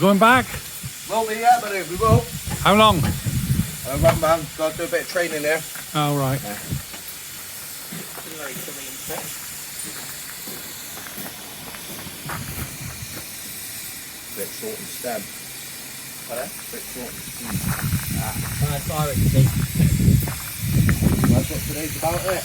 going back? Won't be yet, but we will. How long? Run, man. Got to do a bit of training there. Oh, right. Yeah. Bit short and stem. Pardon? Bit short and stem. That's all I can see. That's what today's about, isn't it?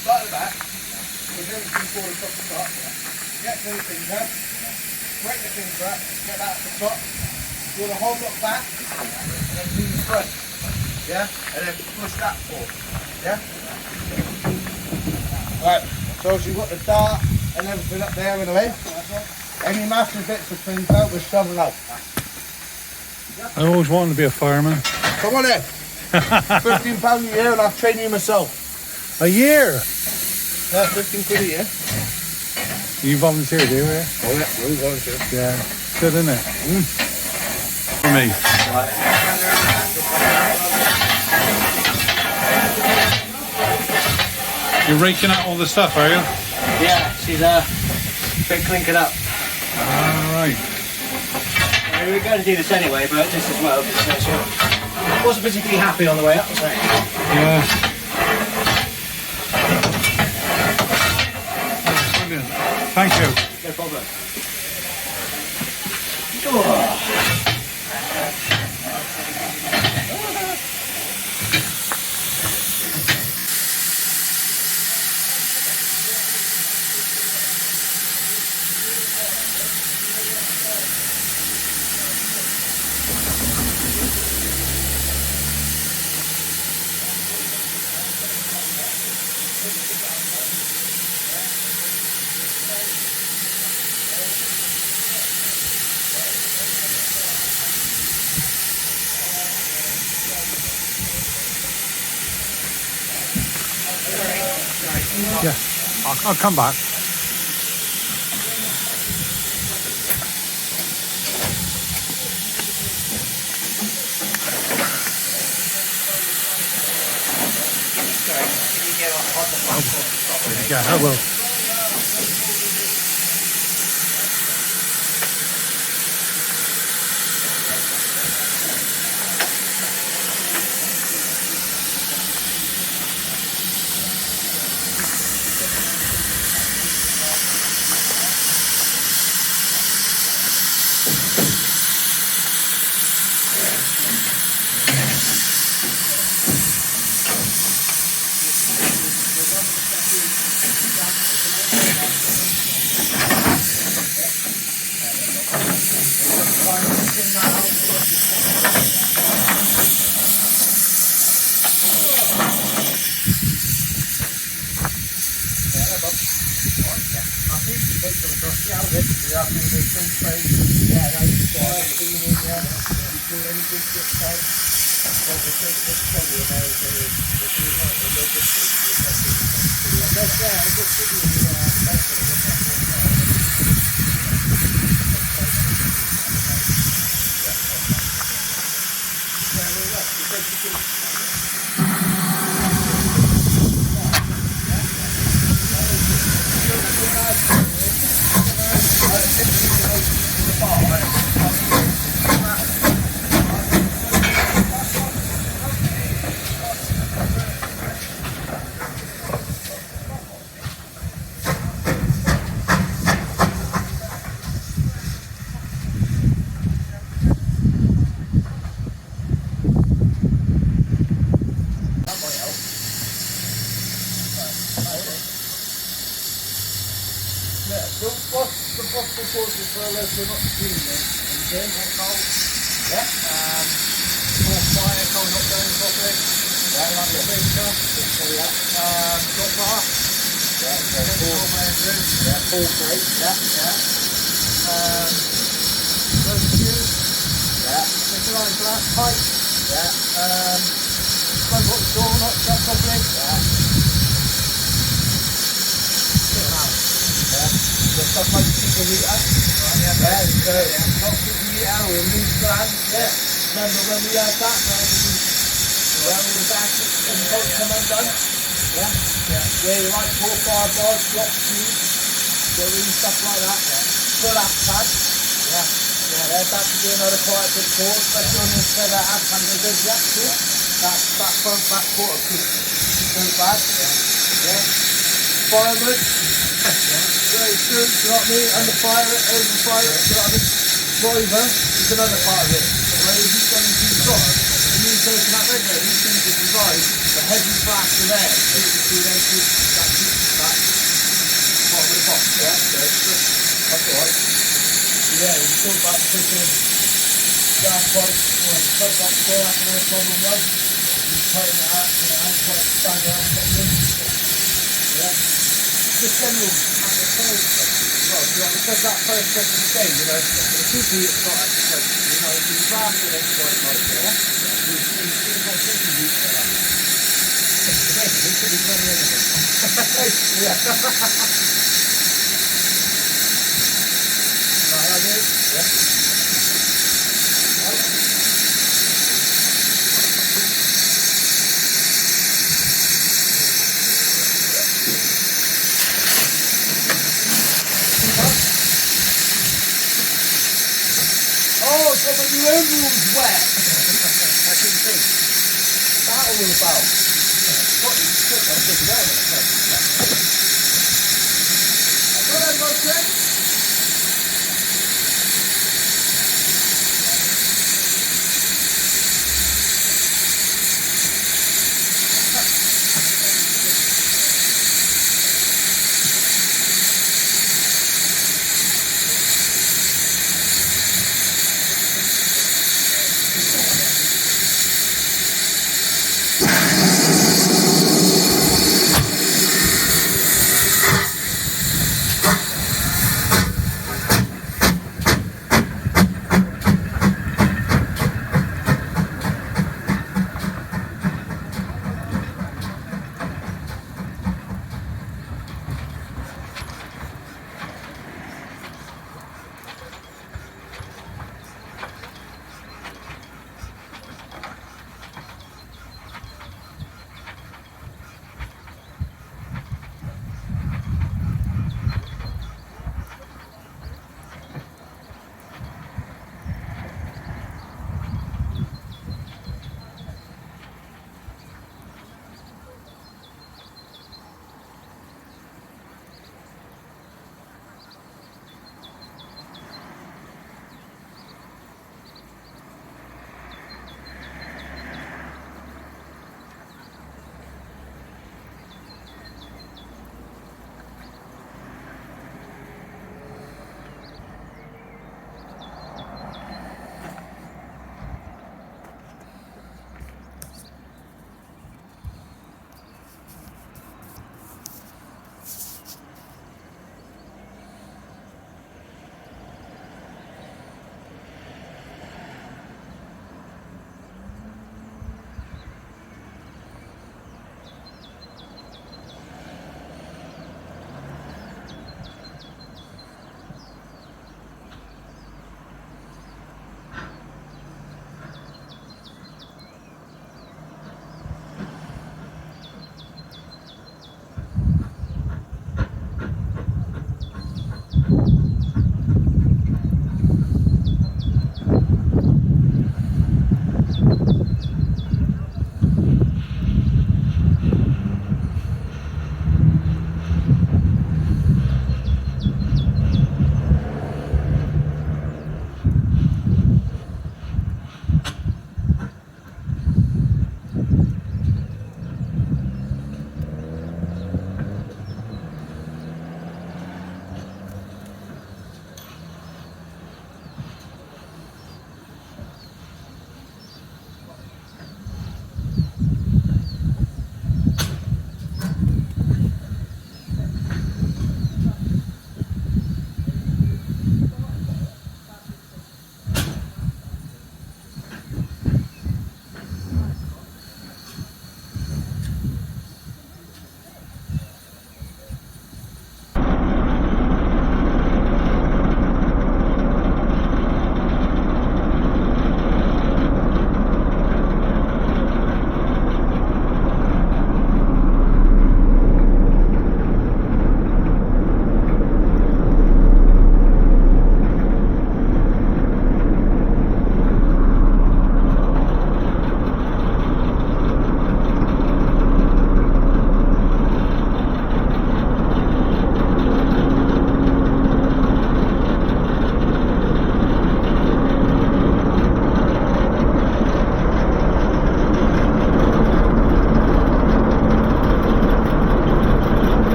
Start at the back, with everything forward across the top. Get those things up, break the things back, get that at the top. Do the whole lot back, and then do the front. Yeah? And then push that forward. Yeah? Right, so you've got the dart and everything up there in the way. Any massive bits of things out with shovel out. I always wanted to be a fireman. Come on in. £15 a year and I'll train you myself. A year? Yeah, 15 quid a year. You volunteer, do you? Yeah. Oh yeah, we'll volunteer. Yeah. Good, isn't it? For me. You're raking out all the stuff, are you? Yeah, she's a bit clinking up. All right. We were going to do this anyway, but just as well. She wasn't particularly happy on the way up. So. Yeah. Brilliant. Thank you. No problem. Yeah. I'll come back. Yeah, I will. doing anything to upside. But the trouble in America is if you're not a little bit that's there, I just give you the benefit of what that's yeah, well, look, because you can the possible causes for a local not screaming and then yeah, more fire coming not burning properly, yeah, like the printer, got bar, yeah, full bedroom, yeah, full break, yeah, those fuse, yeah, nickel glass pipe, yeah, smoke hot door not shut properly, yeah. The stuff like people heat up. Right, yeah, so not people heat out or loose brand, yeah. Remember when we had that, where all the baskets and the bolts come undone? Yeah? Yeah, you like 4 or 5 bars, block tubes, doing stuff like that. Yeah. Full app pad. Yeah. Yeah, that could be another quite a good cause, especially on this feather app pad with a good reaction. That front back quarter could go bad. Yeah. Firewood. Very true, you know what I mean? Under fire it, over fire it, you know what I mean? Driver is another part of it. Where if you've done too soft, and you're taking that red there, you seem to divide the heavy blast of air, through them two, that bottom of the box, yeah? That's alright. Yeah, you talk about putting gas pipes, or plug that door after the problem was, you tighten it up, you know, and quite stand it up properly. Yeah. Just general application as well, because that first second stage, you know, the people it's not application, you know, if you blast it, it's quite nice, yeah? You see what people do for that. Basically, it could be very anything. Yeah. Right, I do? Yeah. Oh, so when your overall's wet. I can think. What's that all about? What you took, I think, there. Well, that's okay.